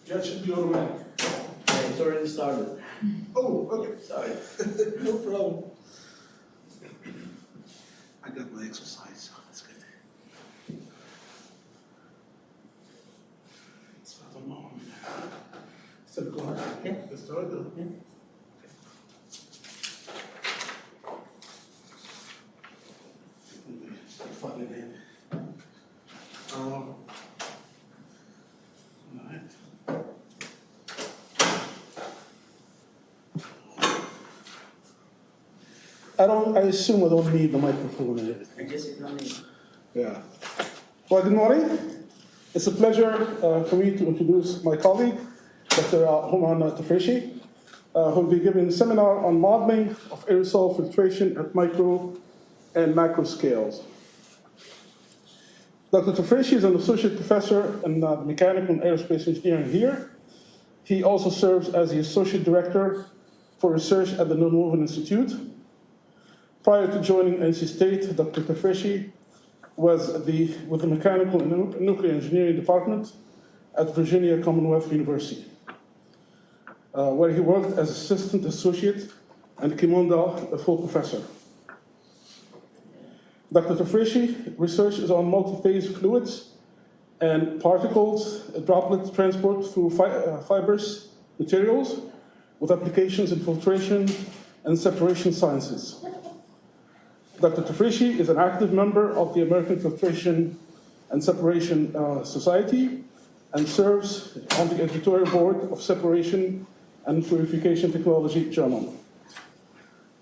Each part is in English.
That should be automatic. Yeah, it's already started. Oh, okay. Sorry. No problem. I got my exercise, so that's good. So I don't know. So go ahead. Yeah. Let's start though. Yeah. Fun it in. All right. I assume I don't need the microphone in it. I guess it's not me. Yeah. Well, good morning. It's a pleasure for me to introduce my colleague, Dr. Hooman Tafreshi, who will be giving a seminar on modeling of aerosol filtration at micro and macro scales. Dr. Tafreshi is an associate professor in mechanical and aerospace engineering here. He also serves as the associate director for research at the Nonwoven Institute. Prior to joining NC State, Dr. Tafreshi was with the Mechanical and Nuclear Engineering Department at Virginia Commonwealth University, where he worked as assistant associate and came on a full professor. Dr. Tafreshi researches on multi-phase fluids and particles, droplet transport through fibrous materials with applications in filtration and separation sciences. Dr. Tafreshi is an active member of the American Filtration and Separation Society and serves on the editorial board of Separation and Purification Technology Journal.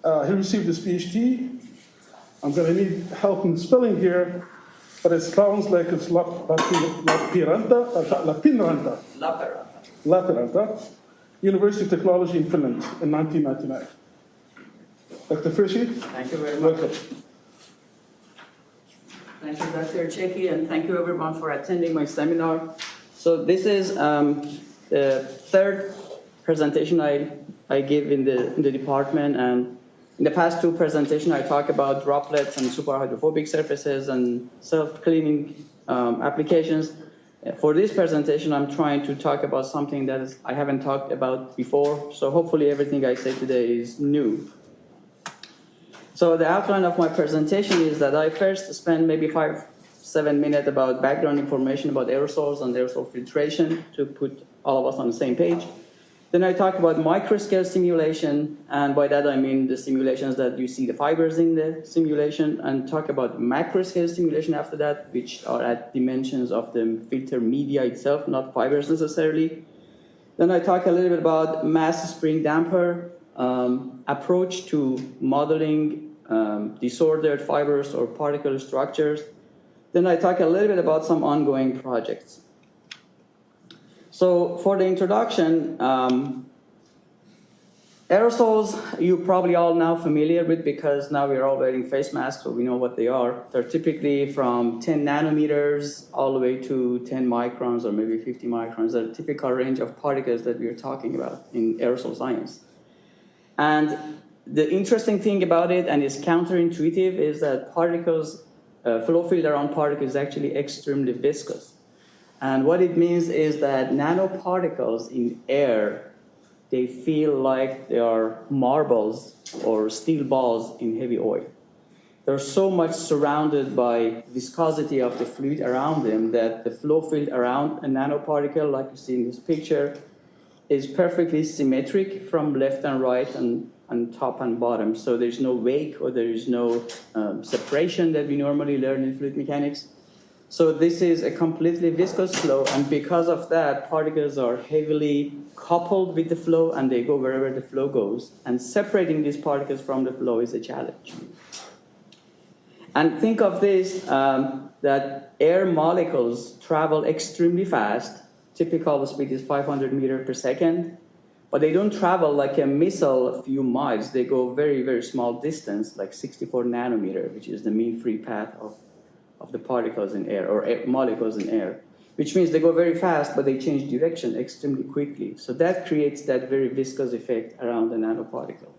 He received his PhD. I'm going to need help in spelling here, but it sounds like it's Lappeenranta, University of Technology in Finland in 1999. Dr. Tafreshi? Thank you very much. Welcome. Thank you, Dr. Cheki, and thank you everyone for attending my seminar. So this is the third presentation I give in the department, and in the past two presentations I talked about droplets and superhydrophobic surfaces and self-cleaning applications. For this presentation, I'm trying to talk about something that I haven't talked about before, so hopefully everything I say today is new. So the outline of my presentation is that I first spend maybe 5-7 minutes about background information about aerosols and aerosol filtration to put all of us on the same page. Then I talk about microscale simulation, and by that I mean the simulations that you see the fibers in the simulation, and talk about macroscale simulation after that, which are at dimensions of the filter media itself, not fibers necessarily. Then I talk a little bit about mass spring damper, approach to modeling disordered fibers or particle structures. Then I talk a little bit about some ongoing projects. So for the introduction, aerosols you probably all now familiar with because now we're all wearing face masks, so we know what they are. They're typically from 10 nanometers all the way to 10 microns or maybe 50 microns. They're the typical range of particles that we're talking about in aerosol science. And the interesting thing about it, and it's counterintuitive, is that particles, flow field around particles is actually extremely viscous. And what it means is that nanoparticles in air, they feel like they are marbles or steel balls in heavy oil. They're so much surrounded by viscosity of the fluid around them that the flow field around a nanoparticle, like you see in this picture, is perfectly symmetric from left and right and top and bottom. So there's no wake or there is no separation that we normally learn in fluid mechanics. So this is a completely viscous flow, and because of that, particles are heavily coupled with the flow and they go wherever the flow goes. And separating these particles from the flow is a challenge. And think of this, that air molecules travel extremely fast. Typical speed is 500 meters per second. But they don't travel like a missile a few miles. They go very, very small distance, like 64 nanometer, which is the mean free path of the particles in air, or molecules in air, which means they go very fast, but they change direction extremely quickly. So that creates that very viscous effect around the nanoparticle.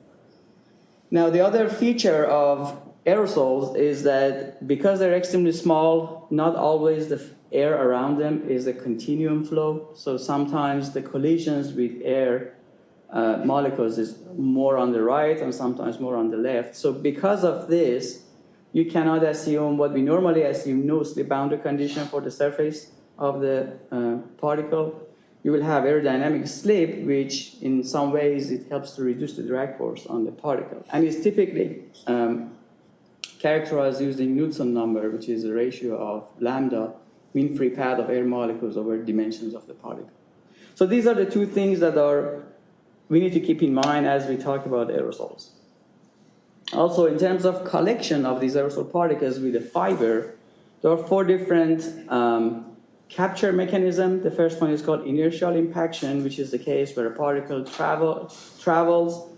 Now, the other feature of aerosols is that because they're extremely small, not always the air around them is a continuum flow. So sometimes the collisions with air molecules is more on the right and sometimes more on the left. So because of this, you cannot assume what we normally assume, no slip boundary condition for the surface of the particle. You will have aerodynamic slip, which in some ways it helps to reduce the drag force on the particle. And it's typically characterized using Knudsen number, which is a ratio of lambda, mean free path of air molecules over dimensions of the particle. So these are the two things that we need to keep in mind as we talk about aerosols. Also, in terms of collection of these aerosol particles with a fiber, there are 4 different capture mechanisms. The first one is called inertial impaction, which is the case where a particle travels,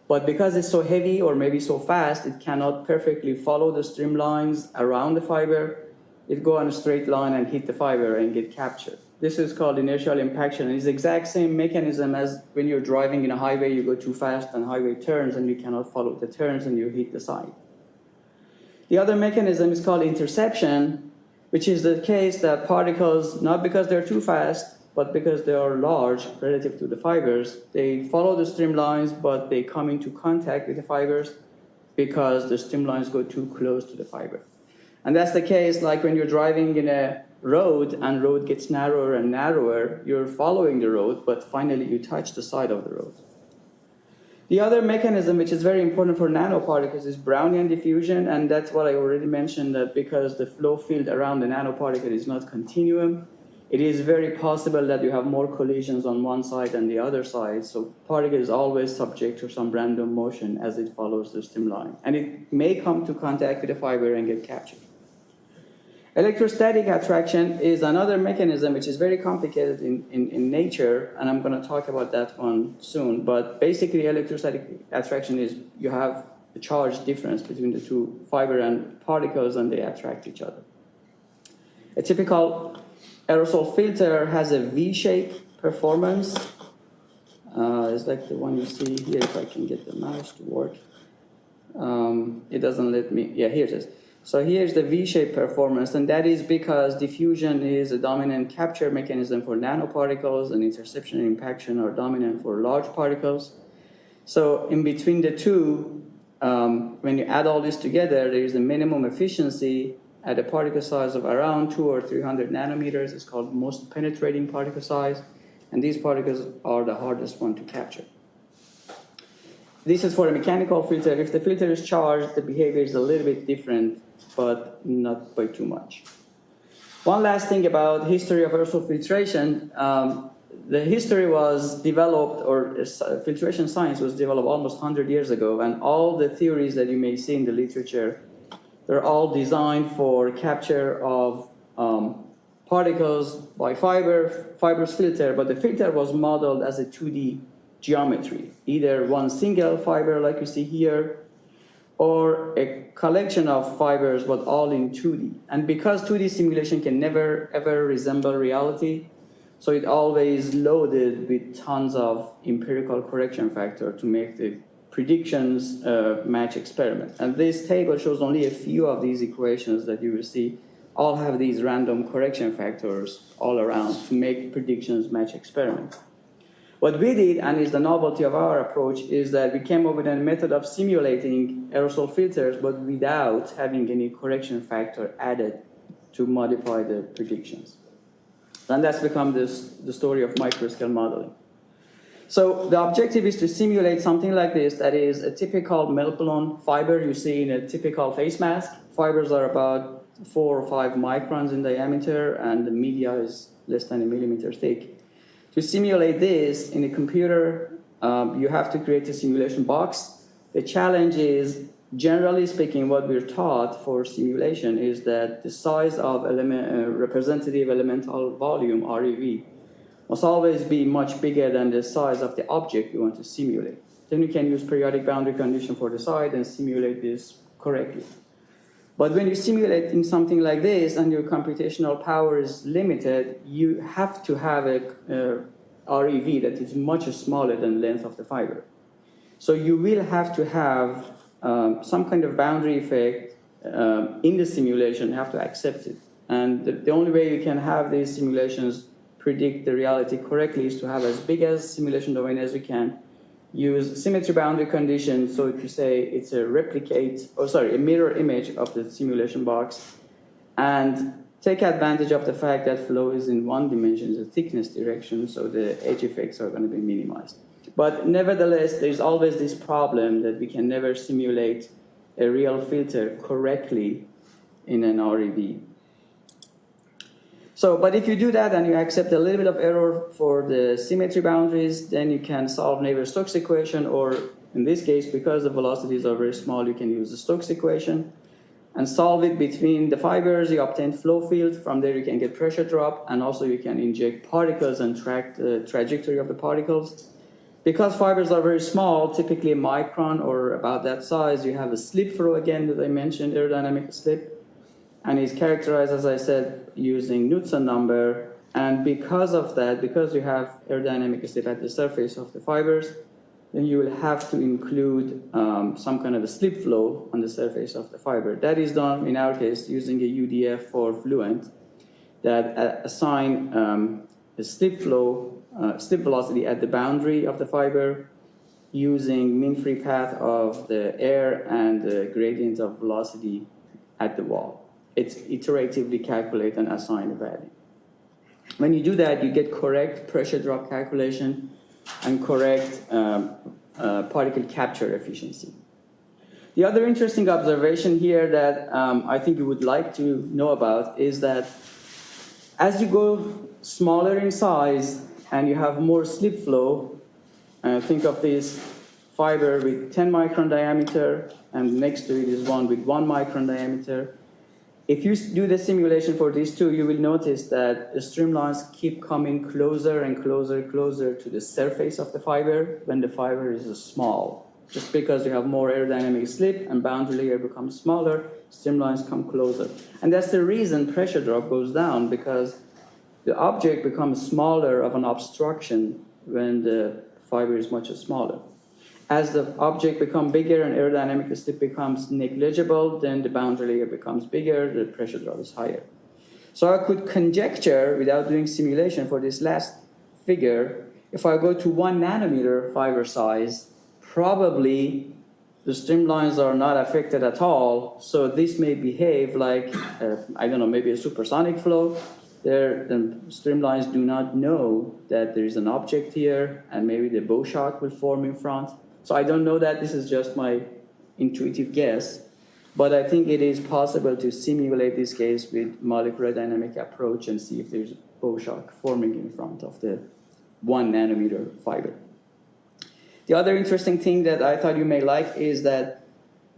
but because it's so heavy or maybe so fast, it cannot perfectly follow the streamlines around the fiber. It goes on a straight line and hit the fiber and get captured. This is called inertial impaction, and it's the exact same mechanism as when you're driving in a highway, you go too fast and highway turns and you cannot follow the turns and you hit the side. The other mechanism is called interception, which is the case that particles, not because they're too fast, but because they are large relative to the fibers, they follow the streamlines, but they come into contact with the fibers because the streamlines go too close to the fiber. And that's the case like when you're driving in a road and road gets narrower and narrower, you're following the road, but finally you touch the side of the road. The other mechanism, which is very important for nanoparticles, is Brownian diffusion, and that's what I already mentioned, that because the flow field around the nanoparticle is not continuum, it is very possible that you have more collisions on one side than the other side, so particle is always subject to some random motion as it follows the streamline, and it may come to contact with the fiber and get captured. Electrostatic attraction is another mechanism which is very complicated in nature, and I'm going to talk about that one soon. But basically, electrostatic attraction is you have a charge difference between the two fiber and particles, and they attract each other. A typical aerosol filter has a V-shaped performance. It's like the one you see here, if I can get the mouse to work. It doesn't let me, yeah, here it is. So here's the V-shaped performance, and that is because diffusion is a dominant capture mechanism for nanoparticles, and interception and impaction are dominant for large particles. So in between the two, when you add all this together, there is a minimum efficiency at a particle size of around 200 or 300 nanometers. It's called most penetrating particle size, and these particles are the hardest one to capture. This is for a mechanical filter. If the filter is charged, the behavior is a little bit different, but not by too much. One last thing about history of aerosol filtration. The history was developed, or filtration science was developed almost 100 years ago, and all the theories that you may see in the literature, they're all designed for capture of particles by fibrous filter, but the filter was modeled as a 2D geometry, either one single fiber like you see here, or a collection of fibers, but all in 2D. And because 2D simulation can never ever resemble reality, so it always loaded with tons of empirical correction factor to make the predictions match experiment. And this table shows only a few of these equations that you will see all have these random correction factors all around to make predictions match experiment. What we did, and is the novelty of our approach, is that we came up with a method of simulating aerosol filters, but without having any correction factor added to modify the predictions. And that's become the story of microscale modeling. So the objective is to simulate something like this, that is a typical meltblown fiber you see in a typical face mask. Fibers are about 4 or 5 microns in diameter, and the media is less than a millimeter thick. To simulate this in a computer, you have to create a simulation box. The challenge is, generally speaking, what we're taught for simulation is that the size of representative elemental volume, REV, must always be much bigger than the size of the object you want to simulate. Then you can use periodic boundary condition for the side and simulate this correctly. But when you simulate in something like this and your computational power is limited, you have to have a REV that is much smaller than the length of the fiber. So you will have to have some kind of boundary effect in the simulation, you have to accept it. And the only way you can have these simulations predict the reality correctly is to have as big a simulation domain as you can, use symmetry boundary conditions, so if you say it's a a mirror image of the simulation box, and take advantage of the fact that flow is in one dimension, the thickness direction, so the edge effects are going to be minimized. But nevertheless, there's always this problem that we can never simulate a real filter correctly in an REV. So, but if you do that and you accept a little bit of error for the symmetry boundaries, then you can solve Navier-Stokes equation, or in this case, because the velocities are very small, you can use the Stokes equation and solve it between the fibers. You obtain flow field. From there, you can get pressure drop, and also you can inject particles and track the trajectory of the particles. Because fibers are very small, typically a micron or about that size, you have a slip flow again that I mentioned, aerodynamic slip. And it's characterized, as I said, using Knudsen number. And because of that, because you have aerodynamic slip at the surface of the fibers, then you will have to include some kind of a slip flow on the surface of the fiber. That is done, in our case, using a UDF for Fluent that assign a slip flow, slip velocity at the boundary of the fiber using mean free path of the air and the gradient of velocity at the wall. It's iteratively calculate and assign a value. When you do that, you get correct pressure drop calculation and correct particle capture efficiency. The other interesting observation here that I think you would like to know about is that as you go smaller in size and you have more slip flow, think of this fiber with 10 micron diameter, and next to it is one with 1 micron diameter. If you do the simulation for these two, you will notice that the streamlines keep coming closer and closer to the surface of the fiber when the fiber is small. Just because you have more aerodynamic slip and boundary layer becomes smaller, streamlines come closer. And that's the reason pressure drop goes down, because the object becomes smaller of an obstruction when the fiber is much smaller. As the object becomes bigger and aerodynamic slip becomes negligible, then the boundary layer becomes bigger, the pressure drop is higher. So I could conjecture, without doing simulation for this last figure, if I go to 1 nanometer fiber size, probably the streamlines are not affected at all. So this may behave like, I don't know, maybe a supersonic flow. The streamlines do not know that there is an object here, and maybe the bow shock will form in front. So I don't know that, this is just my intuitive guess, but I think it is possible to simulate this case with molecular dynamic approach and see if there's bow shock forming in front of the 1 nanometer fiber. The other interesting thing that I thought you may like is that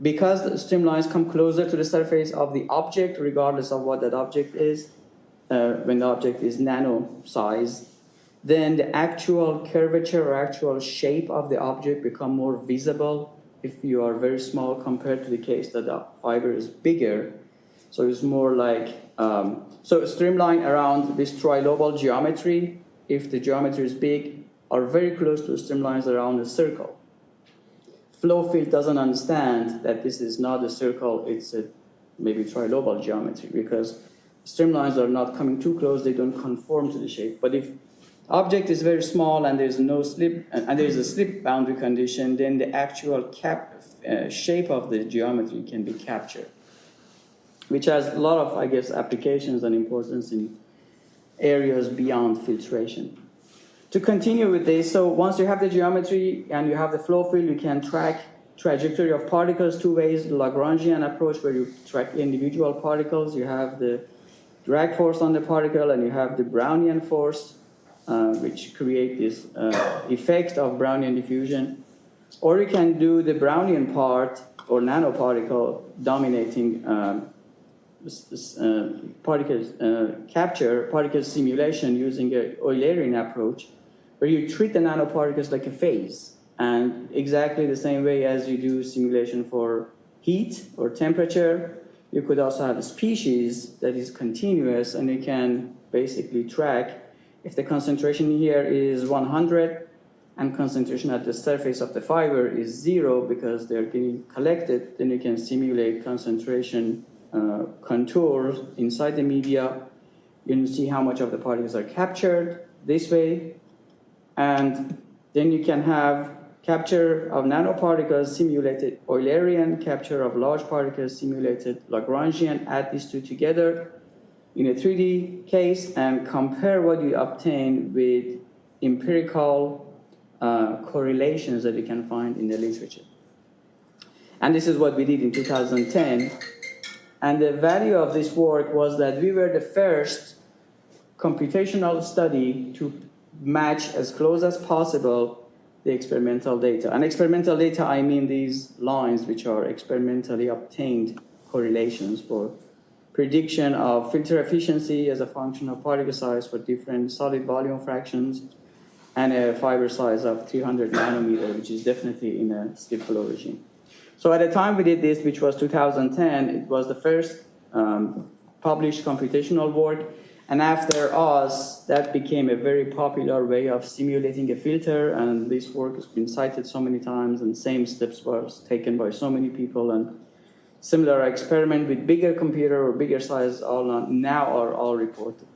because the streamlines come closer to the surface of the object, regardless of what that object is, when the object is nano size, then the actual curvature or actual shape of the object become more visible if you are very small compared to the case that the fiber is bigger. So it's more like, so a streamline around this trilobal geometry, if the geometry is big, are very close to streamlines around a circle. Flow field doesn't understand that this is not a circle, it's a maybe trilobal geometry, because streamlines are not coming too close, they don't conform to the shape. But if object is very small and there's no slip, and there's a slip boundary condition, then the actual shape of the geometry can be captured, which has a lot of, I guess, applications and importance in areas beyond filtration. To continue with this, so once you have the geometry and you have the flow field, you can track trajectory of particles 2 ways, the Lagrangian approach where you track individual particles, you have the drag force on the particle, and you have the Brownian force, which create this effect of Brownian diffusion. Or you can do the Brownian part or nanoparticle dominating particle simulation using an Eulerian approach, where you treat the nanoparticles like a phase, and exactly the same way as you do simulation for heat or temperature, you could also have a species that is continuous, and you can basically track if the concentration here is 100, and concentration at the surface of the fiber is 0 because they're getting collected, then you can simulate concentration contours inside the media. You can see how much of the particles are captured this way, and then you can have capture of nanoparticles simulated Eulerian, capture of large particles simulated Lagrangian. Add these two together in a 3D case and compare what you obtain with empirical correlations that you can find in the literature. And this is what we did in 2010. And the value of this work was that we were the first computational study to match as close as possible the experimental data. And experimental data, I mean these lines which are experimentally obtained correlations for prediction of filter efficiency as a function of particle size for different solid volume fractions, and a fiber size of 300 nanometer, which is definitely in a slip flow regime. So at the time we did this, which was 2010, it was the first published computational work. And after us, that became a very popular way of simulating a filter. And this work has been cited so many times, and same steps was taken by so many people. And similar experiment with bigger computer or bigger size now are all reported.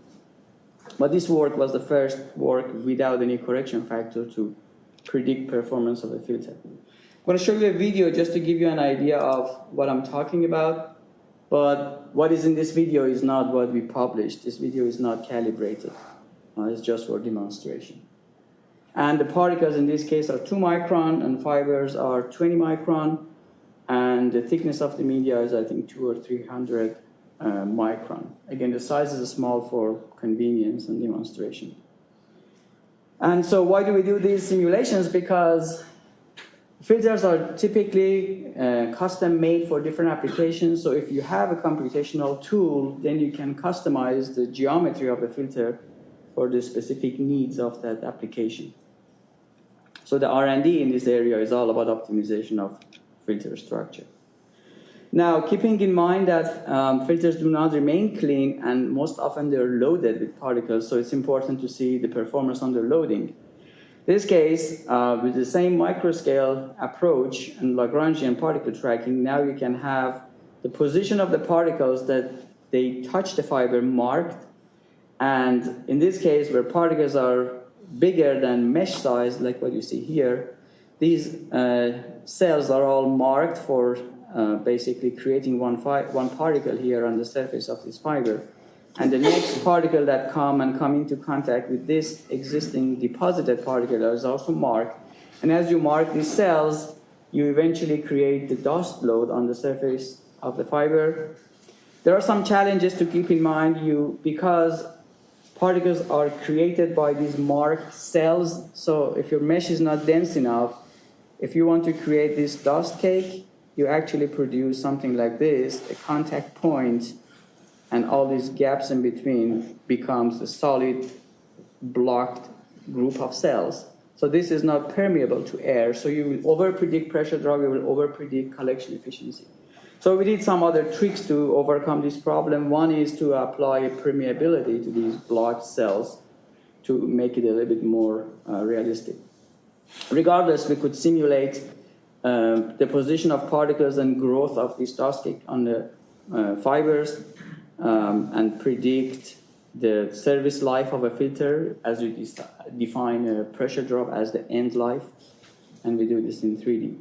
But this work was the first work without any correction factor to predict performance of a filter. I'm going to show you a video just to give you an idea of what I'm talking about. But what is in this video is not what we published. This video is not calibrated. It's just for demonstration. And the particles in this case are 2 micron, and fibers are 20 micron. And the thickness of the media is, I think, 200 or 300 micron. Again, the size is small for convenience and demonstration. And so why do we do these simulations? Because filters are typically custom made for different applications. So if you have a computational tool, then you can customize the geometry of the filter for the specific needs of that application. So the R&D in this area is all about optimization of filter structure. Now, keeping in mind that filters do not remain clean, and most often they're loaded with particles, so it's important to see the performance under loading. In this case, with the same microscale approach and Lagrangian particle tracking, now you can have the position of the particles that they touch the fiber marked. And in this case, where particles are bigger than mesh size, like what you see here, these cells are all marked for basically creating one particle here on the surface of this fiber. And the next particle that come into contact with this existing deposited particle is also marked. And as you mark these cells, you eventually create the dust load on the surface of the fiber. There are some challenges to keep in mind because particles are created by these marked cells. So if your mesh is not dense enough, if you want to create this dust cake, you actually produce something like this, a contact point, and all these gaps in between becomes a solid blocked group of cells. So this is not permeable to air, so you will over-predict pressure drop, you will over-predict collection efficiency. So we did some other tricks to overcome this problem. One is to apply permeability to these blocked cells to make it a little bit more realistic. Regardless, we could simulate the position of particles and growth of this dust cake on the fibers and predict the service life of a filter as you define a pressure drop as the end life, and we do this in 3D.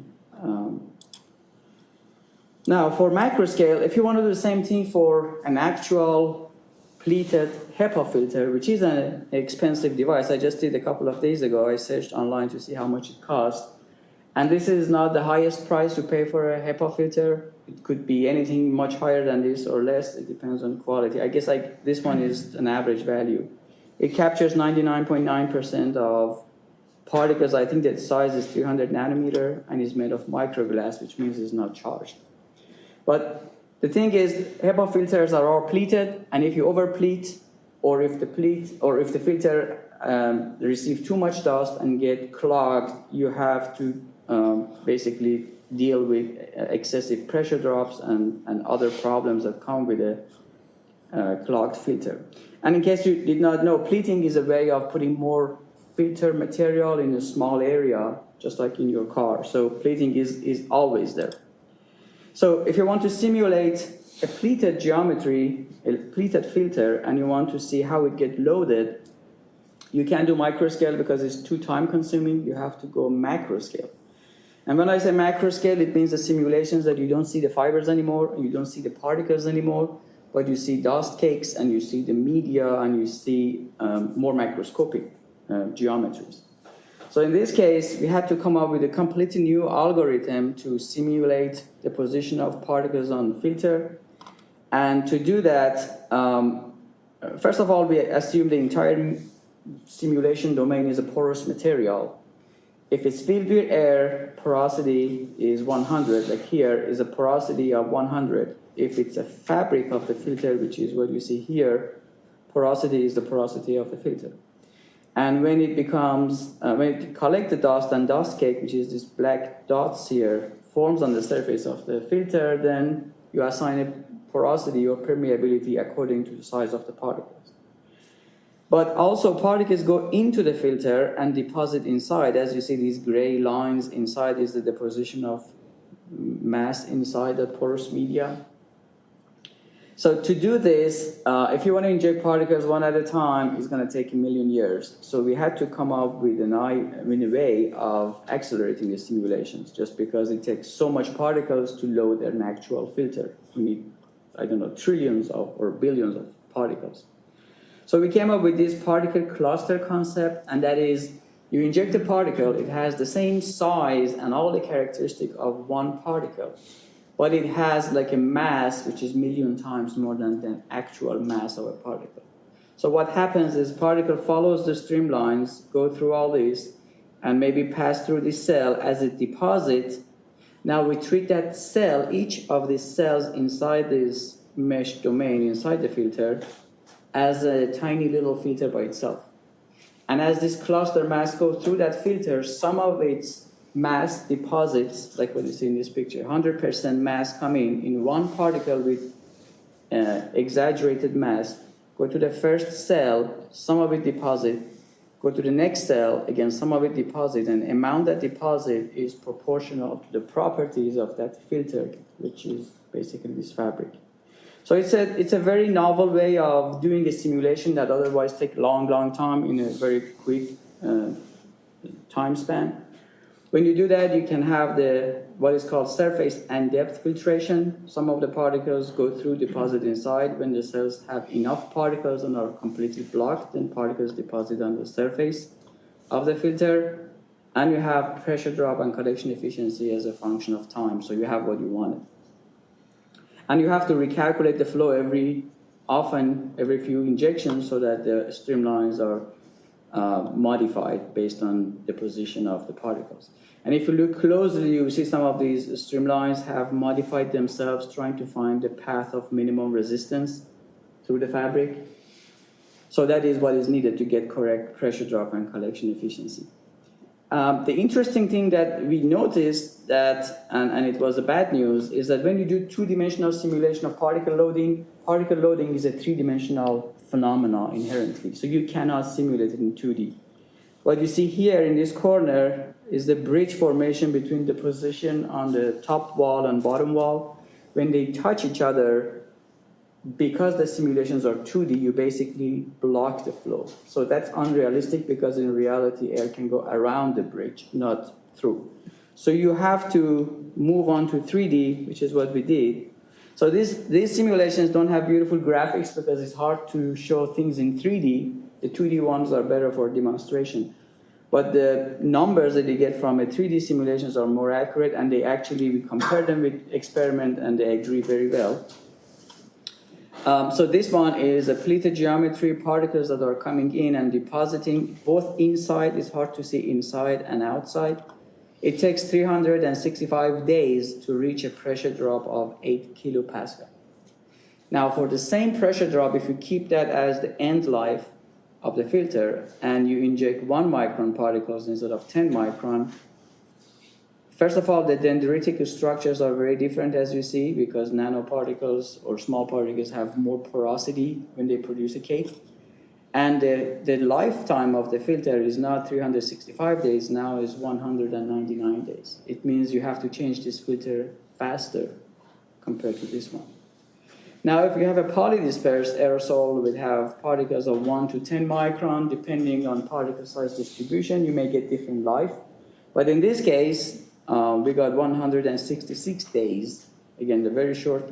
Now, for microscale, if you want to do the same thing for an actual pleated Hepa filter, which is an expensive device, I just did a couple of days ago, I searched online to see how much it costs. And this is not the highest price you pay for a Hepa filter. It could be anything much higher than this or less. It depends on quality. I guess this one is an average value. It captures 99.9% of particles. I think that size is 300 nanometer and is made of microglass, which means it's not charged. But the thing is, Hepa filters are all pleated, and if you overpleat, or if the filter receives too much dust and get clogged, you have to basically deal with excessive pressure drops and other problems that come with a clogged filter. And in case you did not know, pleating is a way of putting more filter material in a small area, just like in your car. So pleating is always there. So if you want to simulate a pleated geometry, a pleated filter, and you want to see how it gets loaded, you can't do microscale because it's too time consuming. You have to go macroscale. And when I say macroscale, it means the simulations that you don't see the fibers anymore, and you don't see the particles anymore, but you see dust cakes, and you see the media, and you see more macroscopic geometries. So in this case, we had to come up with a completely new algorithm to simulate the position of particles on the filter. And to do that, first of all, we assume the entire simulation domain is a porous material. If it's filled with air, porosity is 100, like here is a porosity of 100. If it's a fabric of the filter, which is what you see here, porosity is the porosity of the filter. And when it becomes, when it collects the dust and dust cake, which is this black dots here, forms on the surface of the filter, then you assign a porosity or permeability according to the size of the particles. But also particles go into the filter and deposit inside. As you see, these gray lines inside is the deposition of mass inside the porous media. So to do this, if you want to inject particles one at a time, it's going to take 1,000,000 years. So we had to come up with a way of accelerating the simulations, just because it takes so much particles to load an actual filter. We need, I don't know, trillions or billions of particles. So we came up with this particle cluster concept, and that is, you inject a particle, it has the same size and all the characteristics of one particle, but it has like a mass which is 1,000,000 times more than the actual mass of a particle. So what happens is particle follows the streamlines, go through all these, and maybe pass through this cell as it deposits. Now we treat that cell, each of these cells inside this mesh domain, inside the filter, as a tiny little filter by itself. And as this cluster mass goes through that filter, some of its mass deposits, like what you see in this picture, 100% mass coming in one particle with exaggerated mass, go to the first cell, some of it deposit, go to the next cell, again, some of it deposit, and the amount that deposit is proportional to the properties of that filter, which is basically this fabric. So it's a very novel way of doing a simulation that otherwise takes a long time in a very quick time span. When you do that, you can have what is called surface and depth filtration. Some of the particles go through, deposit inside. When the cells have enough particles and are completely blocked, then particles deposit on the surface of the filter. And you have pressure drop and collection efficiency as a function of time. So you have what you wanted. And you have to recalculate the flow every few injections so that the streamlines are modified based on the position of the particles. And if you look closely, you see some of these streamlines have modified themselves trying to find the path of minimum resistance through the fabric. So that is what is needed to get correct pressure drop and collection efficiency. The interesting thing that we noticed that, and it was the bad news, is that when you do two-dimensional simulation of particle loading is a three-dimensional phenomena inherently. So you cannot simulate it in 2D. What you see here in this corner is the bridge formation between the position on the top wall and bottom wall. When they touch each other, because the simulations are 2D, you basically block the flow. So that's unrealistic because in reality, air can go around the bridge, not through. So you have to move on to 3D, which is what we did. So these simulations don't have beautiful graphics because it's hard to show things in 3D. The 2D ones are better for demonstration. But the numbers that you get from a 3D simulations are more accurate, and we compare them with experiment, and they agree very well. So this one is a pleated geometry, particles that are coming in and depositing both inside. It's hard to see inside and outside. It takes 365 days to reach a pressure drop of 8 kilopascal. Now for the same pressure drop, if you keep that as the end life of the filter and you inject 1 micron particles instead of 10 micron, first of all, the dendritic structures are very different, as you see, because nanoparticles or small particles have more porosity when they produce a cake. And the lifetime of the filter is not 365 days, now is 199 days. It means you have to change this filter faster compared to this one. Now, if you have a polydispersed aerosol would have particles of 1 to 10 micron, depending on particle size distribution, you may get different life. But in this case, we got 166 days. Again, the very short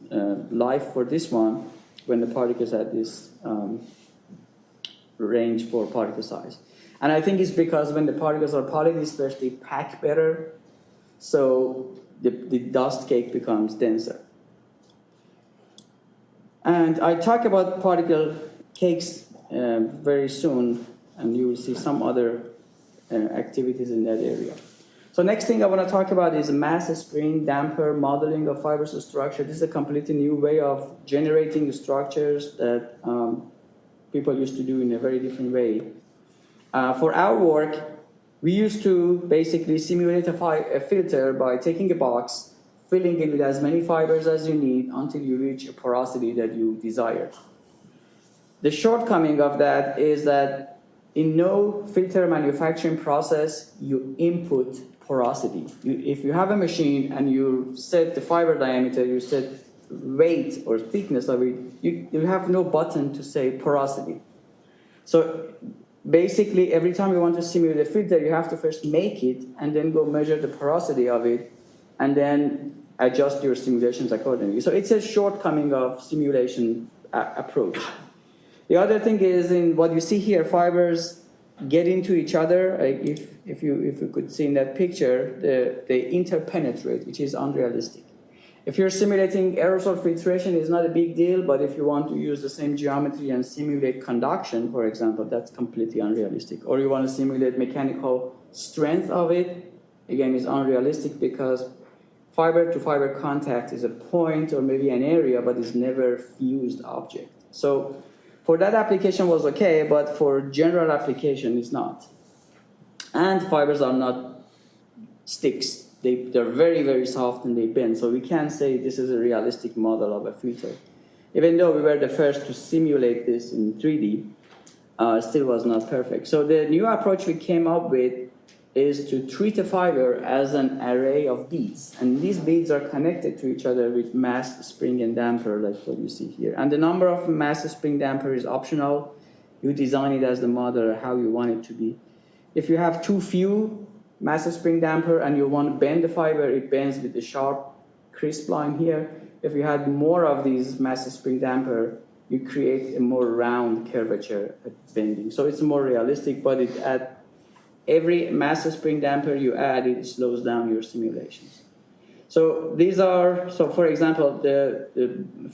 life for this one when the particles had this range for particle size. And I think it's because when the particles are polydispersed, they pack better, so the dust cake becomes denser. And I talk about particle cakes very soon, and you will see some other activities in that area. So next thing I want to talk about is mass spring damper modeling of fibrous structure. This is a completely new way of generating structures that people used to do in a very different way. For our work, we used to basically simulate a filter by taking a box, filling it with as many fibers as you need until you reach a porosity that you desire. The shortcoming of that is that in no filter manufacturing process, you input porosity. If you have a machine and you set the fiber diameter, you set weight or thickness of it, you have no button to say porosity. So basically, every time you want to simulate a filter, you have to first make it and then go measure the porosity of it and then adjust your simulations accordingly. So it's a shortcoming of simulation approach. The other thing is in what you see here, fibers get into each other. If you could see in that picture, they interpenetrate, which is unrealistic. If you're simulating aerosol filtration, it's not a big deal, but if you want to use the same geometry and simulate conduction, for example, that's completely unrealistic. Or you want to simulate mechanical strength of it, again, it's unrealistic because fiber-to-fiber contact is a point or maybe an area, but it's never fused object. So for that application was okay, but for general application, it's not. And fibers are not sticks. They're very, very soft and they bend. So we can't say this is a realistic model of a filter. Even though we were the first to simulate this in 3D, still was not perfect. So the new approach we came up with is to treat a fiber as an array of beads. And these beads are connected to each other with mass spring and damper, like what you see here. And the number of mass spring damper is optional. You design it as the model or how you want it to be. If you have too few mass spring damper and you want to bend the fiber, it bends with the sharp, crisp line here. If you had more of these mass spring damper, you create a more round curvature at bending. So it's more realistic, but at every mass spring damper you add, it slows down your simulations. So these are, so for example, the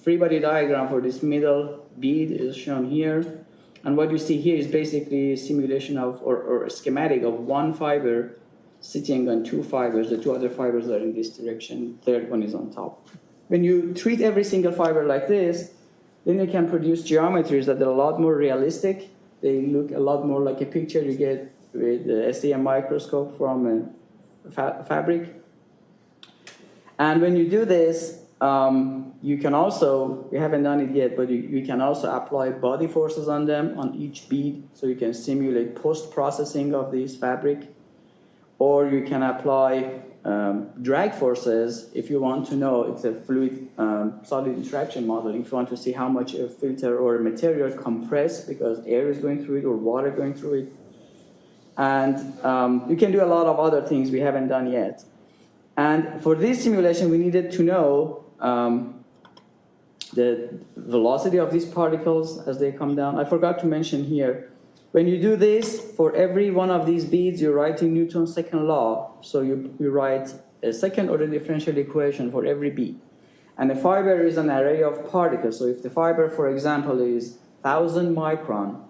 free body diagram for this middle bead is shown here. And what you see here is basically a simulation of, or a schematic of one fiber sitting on two fibers. The two other fibers are in this direction. Third one is on top. When you treat every single fiber like this, then you can produce geometries that are a lot more realistic. They look a lot more like a picture you get with the SEM microscope from a fabric. And when you do this, you can also, we haven't done it yet, but you can also apply body forces on them, on each bead, so you can simulate post-processing of this fabric. Or you can apply drag forces if you want to know, it's a fluid solid interaction modeling, if you want to see how much a filter or a material compress because air is going through it or water going through it. And you can do a lot of other things we haven't done yet. And for this simulation, we needed to know the velocity of these particles as they come down. I forgot to mention here, when you do this, for every one of these beads, you're writing Newton's second law. So you write a second order differential equation for every bead. And a fiber is an array of particles. So if the fiber, for example, is 1,000 micron,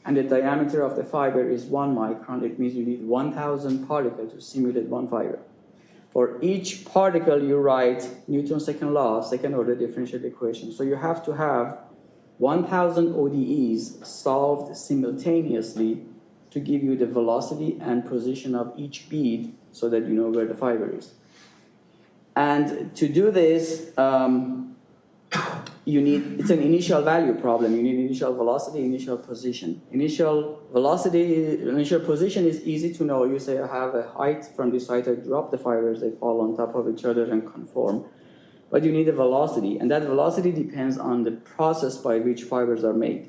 and the diameter of the fiber is 1 micron, it means you need 1,000 particles to simulate one fiber. For each particle, you write Newton's second law, second order differential equation. So you have to have 1,000 ODEs solved simultaneously to give you the velocity and position of each bead so that you know where the fiber is. And to do this, it's an initial value problem. You need initial velocity, initial position. Initial velocity, initial position is easy to know. You say I have a height, from this height I drop the fibers, they fall on top of each other and conform. But you need a velocity, and that velocity depends on the process by which fibers are made.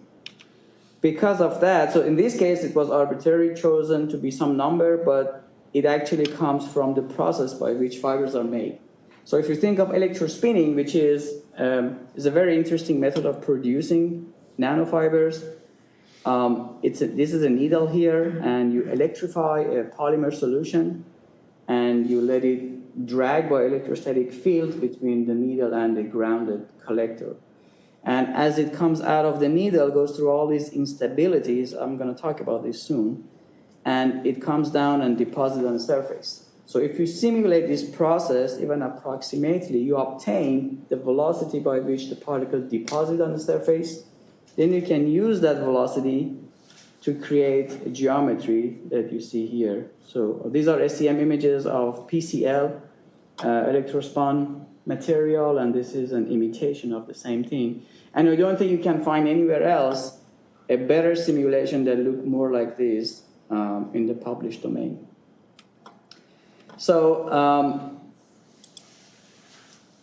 Because of that, so in this case it was arbitrarily chosen to be some number, but it actually comes from the process by which fibers are made. So if you think of electro spinning, which is a very interesting method of producing nanofibers, this is a needle here, and you electrify a polymer solution, and you let it drag by electrostatic field between the needle and the grounded collector. And as it comes out of the needle, it goes through all these instabilities. I'm going to talk about this soon. And it comes down and deposits on the surface. So if you simulate this process, even approximately, you obtain the velocity by which the particle deposits on the surface. Then you can use that velocity to create a geometry that you see here. So these are SEM images of PCL, electrospun material, and this is an imitation of the same thing. And I don't think you can find anywhere else a better simulation that look more like this in the published domain. So,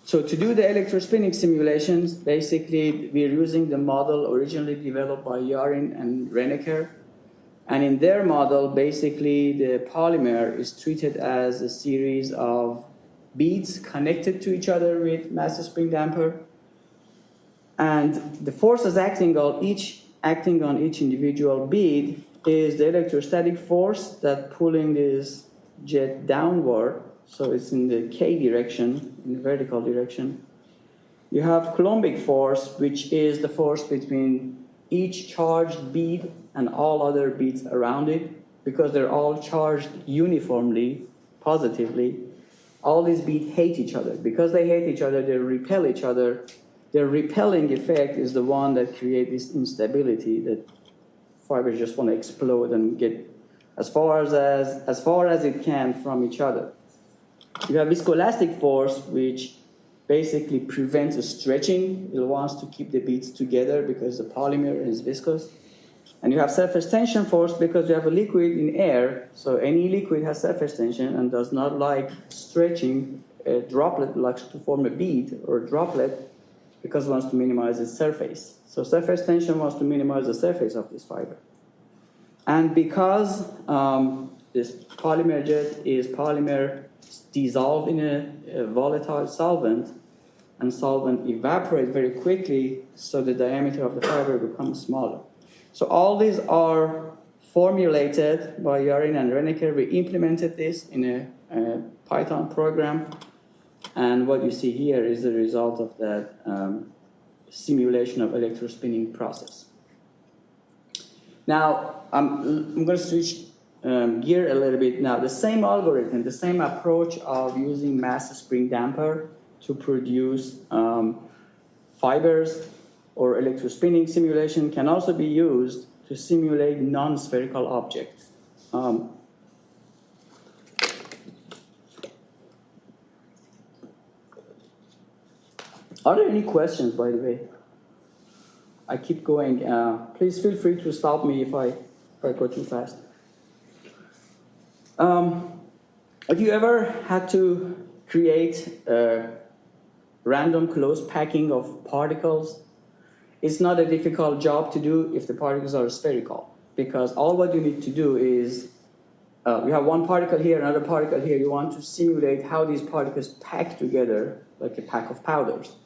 so to do the electrospinning simulations, basically we're using the model originally developed by Yarin and Renneker. And in their model, basically the polymer is treated as a series of beads connected to each other with mass spring damper. And the forces acting on each individual bead is the electrostatic force that pulling this jet downward. So it's in the K direction, in the vertical direction. You have Coulombic force, which is the force between each charged bead and all other beads around it, because they're all charged uniformly, positively. All these beads hate each other. Because they hate each other, they repel each other. Their repelling effect is the one that creates this instability that fibers just want to explode and get as far as it can from each other. You have viscoelastic force, which basically prevents a stretching. It wants to keep the beads together because the polymer is viscous. And you have surface tension force because you have a liquid in air. So any liquid has surface tension and does not like stretching. A droplet likes to form a bead or a droplet because it wants to minimize its surface. So surface tension wants to minimize the surface of this fiber. And because this polymer jet is polymer dissolved in a volatile solvent, and solvent evaporates very quickly, so the diameter of the fiber becomes smaller. So all these are formulated by Yarin and Renneker. We implemented this in a Python program. And what you see here is the result of that simulation of electrospinning process. Now, I'm going to switch gear a little bit now. The same algorithm, the same approach of using mass spring damper to produce fibers or electrospinning simulation can also be used to simulate non-spherical objects. Are there any questions, by the way? I keep going. Please feel free to stop me if I go too fast. Have you ever had to create a random close packing of particles? It's not a difficult job to do if the particles are spherical, because all what you need to do is you have one particle here, another particle here. You want to simulate how these particles pack together like a pack of powders.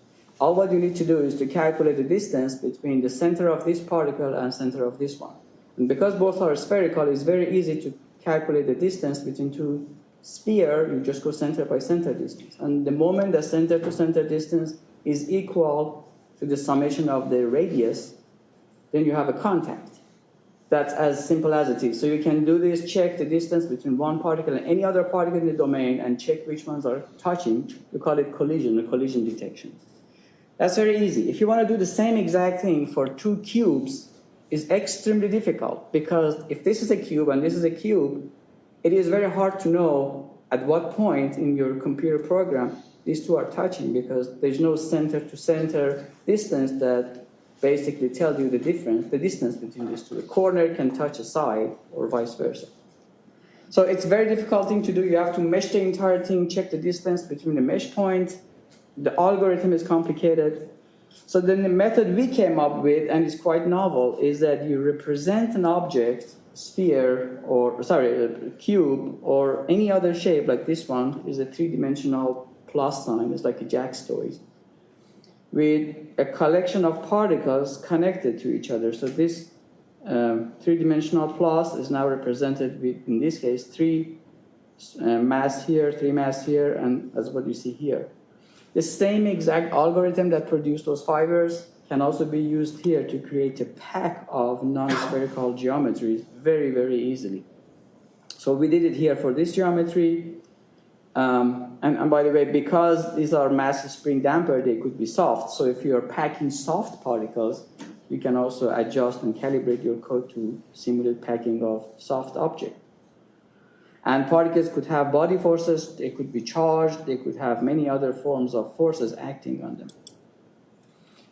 All what you need to do is to calculate the distance between the center of this particle and center of this one. And because both are spherical, it's very easy to calculate the distance between two spheres. You just go center by center distance. And the moment the center to center distance is equal to the summation of the radius, then you have a contact. That's as simple as it is. So you can do this, check the distance between one particle and any other particle in the domain, and check which ones are touching. We call it collision, or collision detection. That's very easy. If you want to do the same exact thing for two cubes, it's extremely difficult, because if this is a cube and this is a cube, it is very hard to know at what point in your computer program these two are touching, because there's no center-to-center distance that basically tells you the distance between these two. A corner can touch a side or vice versa. So it's a very difficult thing to do. You have to mesh the entire thing, check the distance between the mesh point. The algorithm is complicated. So then the method we came up with, and it's quite novel, is that you represent an object, sphere, or sorry, a cube, or any other shape like this one is a three-dimensional plus sign. It's like a jackstoid, with a collection of particles connected to each other. So this three-dimensional plus is now represented with, in this case, three mass here, and that's what you see here. The same exact algorithm that produced those fibers can also be used here to create a pack of non-spherical geometries very, very easily. So we did it here for this geometry. And by the way, because these are mass spring damper, they could be soft. So if you're packing soft particles, you can also adjust and calibrate your code to simulate packing of soft object. And particles could have body forces, they could be charged, they could have many other forms of forces acting on them.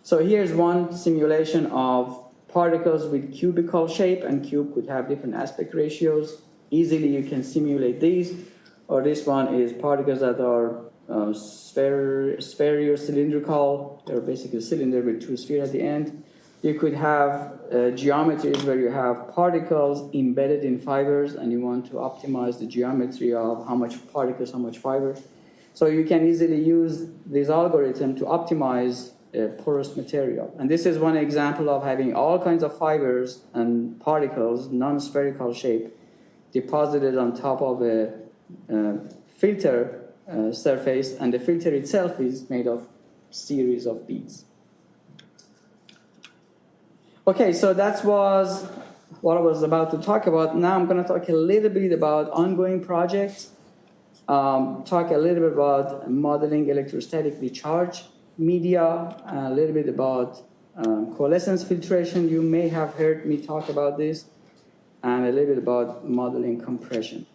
So here's one simulation of particles with cubical shape, and cube could have different aspect ratios. Easily you can simulate these. Or this one is particles that are spherocylindrical. They're basically a cylinder with two spheres at the end. You could have geometries where you have particles embedded in fibers, and you want to optimize the geometry of how much particles, how much fiber. So you can easily use this algorithm to optimize a porous material. And this is one example of having all kinds of fibers and particles, non-spherical shape, deposited on top of a filter surface, and the filter itself is made of series of beads. Okay, so that was what I was about to talk about. Now I'm going to talk a little bit about ongoing projects, talk a little bit about modeling electrostatically charged media, a little bit about coalescence filtration. You may have heard me talk about this, and a little bit about modeling compression.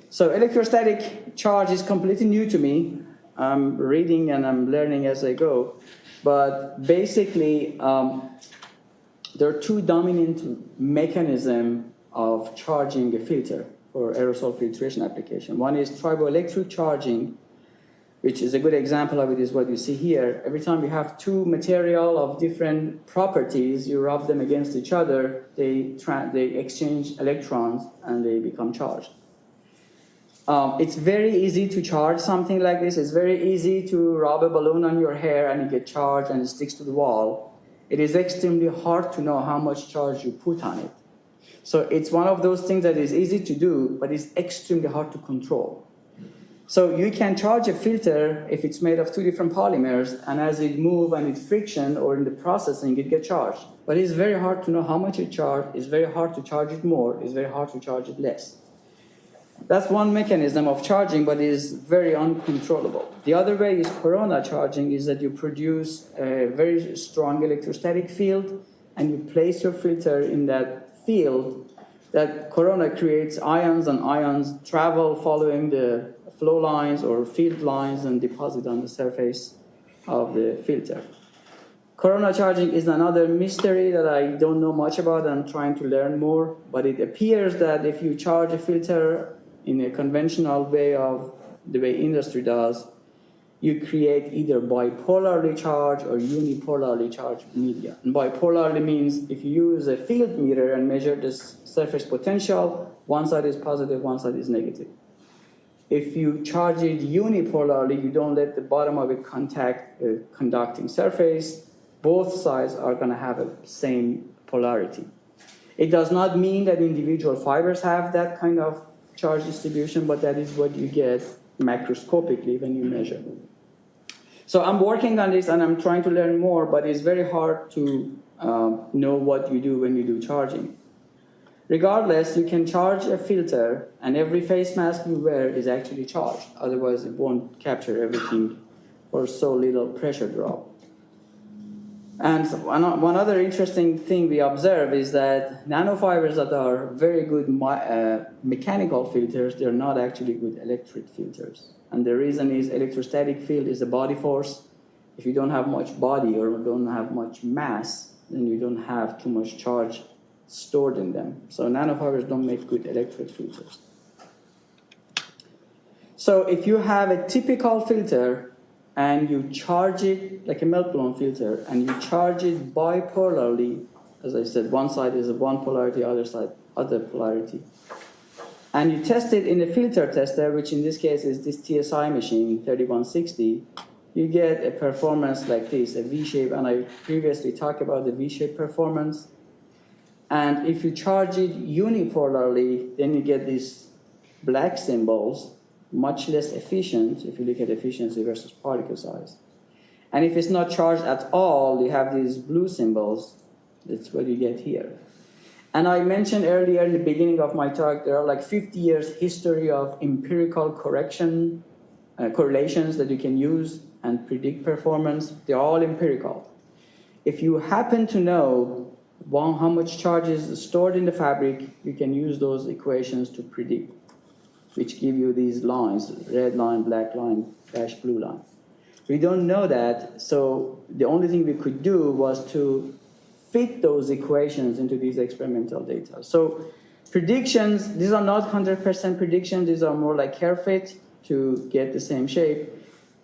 So electrostatic charge is completely new to me. I'm reading and I'm learning as I go. But basically, there are two dominant mechanisms of charging a filter for aerosol filtration application. One is triboelectric charging, which is a good example of it, is what you see here. Every time you have two material of different properties, you rub them against each other, they exchange electrons and they become charged. It's very easy to charge something like this. It's very easy to rub a balloon on your hair and it gets charged and it sticks to the wall. It is extremely hard to know how much charge you put on it. So it's one of those things that is easy to do, but it's extremely hard to control. So you can charge a filter if it's made of two different polymers, and as it moves and it's friction or in the processing, it gets charged. But it's very hard to know how much it charged. It's very hard to charge it more. It's very hard to charge it less. That's one mechanism of charging, but it is very uncontrollable. The other way is coronal charging, is that you produce a very strong electrostatic field, and you place your filter in that field. That corona creates ions, and ions travel following the flow lines or field lines and deposit on the surface of the filter. Coronal charging is another mystery that I don't know much about. I'm trying to learn more, but it appears that if you charge a filter in a conventional way of the way industry does, you create either bipolarly charged or unipolarly charged media. And bipolarly means if you use a field meter and measure the surface potential, one side is positive, one side is negative. If you charge it unipolarly, you don't let the bottom of it contact a conducting surface, both sides are going to have the same polarity. It does not mean that individual fibers have that kind of charge distribution, but that is what you get macroscopically when you measure. So I'm working on this and I'm trying to learn more, but it's very hard to know what you do when you do charging. Regardless, you can charge a filter, and every face mask you wear is actually charged. Otherwise, it won't capture everything for so little pressure drop. And one other interesting thing we observe is that nanofibers that are very good mechanical filters, they're not actually good electric filters. And the reason is electrostatic field is the body force. If you don't have much body or don't have much mass, then you don't have too much charge stored in them. So nanofibers don't make good electric filters. So if you have a typical filter and you charge it like a melt-blown filter, and you charge it bipolarly, as I said, one side is one polarity, other side other polarity, and you test it in a filter tester, which in this case is this TSI machine 3160, you get a performance like this, a V-shape, and I previously talked about the V-shape performance. And if you charge it unipolarly, then you get these black symbols, much less efficient if you look at efficiency versus particle size. And if it's not charged at all, you have these blue symbols. That's what you get here. And I mentioned earlier in the beginning of my talk, there are like 50 years history of empirical correlations that you can use and predict performance. They're all empirical. If you happen to know how much charge is stored in the fabric, you can use those equations to predict, which give you these lines, red line, black line, dash blue line. We don't know that, so the only thing we could do was to fit those equations into these experimental data. So predictions, these are not 100% predictions, these are more like hair fit to get the same shape.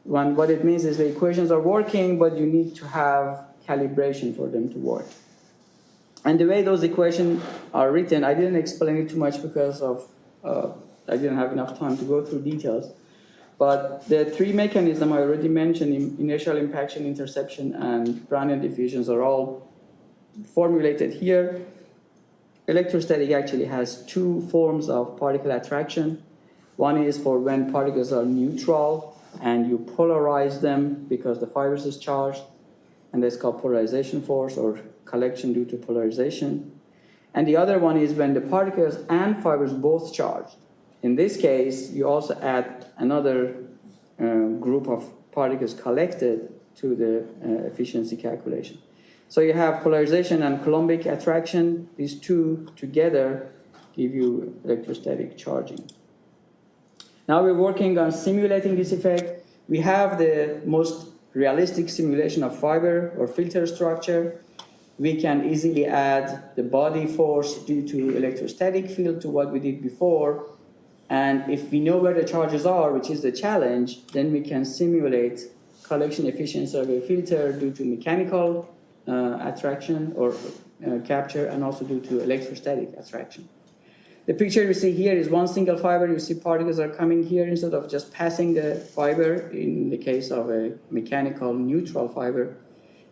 What it means is the equations are working, but you need to have calibration for them to work. And the way those equations are written, I didn't explain it too much because of I didn't have enough time to go through details. But the three mechanisms I already mentioned, inertial impaction, interception, and Brownian diffusions, are all formulated here. Electrostatic actually has two forms of particle attraction. One is for when particles are neutral and you polarize them because the fibrous is charged, and that's called polarization force or collection due to polarization. And the other one is when the particles and fibers both charged. In this case, you also add another group of particles collected to the efficiency calculation. So you have polarization and Coulombic attraction. These two together give you electrostatic charging. Now we're working on simulating this effect. We have the most realistic simulation of fiber or filter structure. We can easily add the body force due to electrostatic field to what we did before. And if we know where the charges are, which is the challenge, then we can simulate collection efficiency of a filter due to mechanical attraction or capture, and also due to electrostatic attraction. The picture you see here is one single fiber. You see particles are coming here instead of just passing the fiber in the case of a mechanical neutral fiber.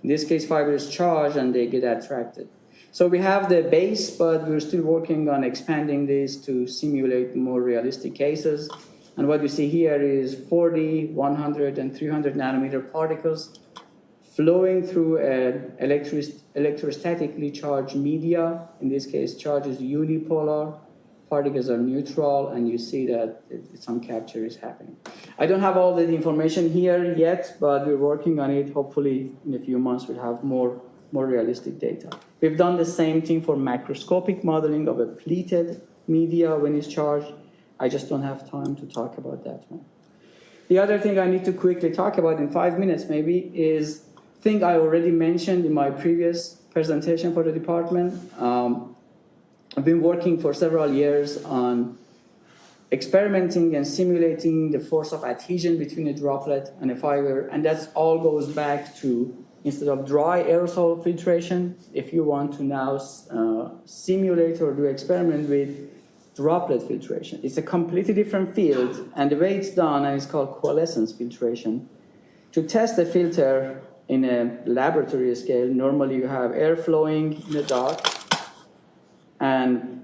In this case, fiber is charged and they get attracted. So we have the base, but we're still working on expanding this to simulate more realistic cases. And what you see here is 40, 100, and 300 nanometer particles flowing through an electrostatically charged media. In this case, charge is unipolar, particles are neutral, and you see that some capture is happening. I don't have all the information here yet, but we're working on it. Hopefully, in a few months, we'll have more realistic data. We've done the same thing for macroscopic modeling of a pleated media when it's charged. I just don't have time to talk about that one. The other thing I need to quickly talk about in 5 minutes maybe is a thing I already mentioned in my previous presentation for the department. I've been working for several years on experimenting and simulating the force of adhesion between a droplet and a fiber, and that all goes back to, instead of dry aerosol filtration, if you want to now simulate or do experiment with droplet filtration. It's a completely different field, and the way it's done, and it's called coalescence filtration. To test the filter in a laboratory scale, normally you have air flowing in the dark, and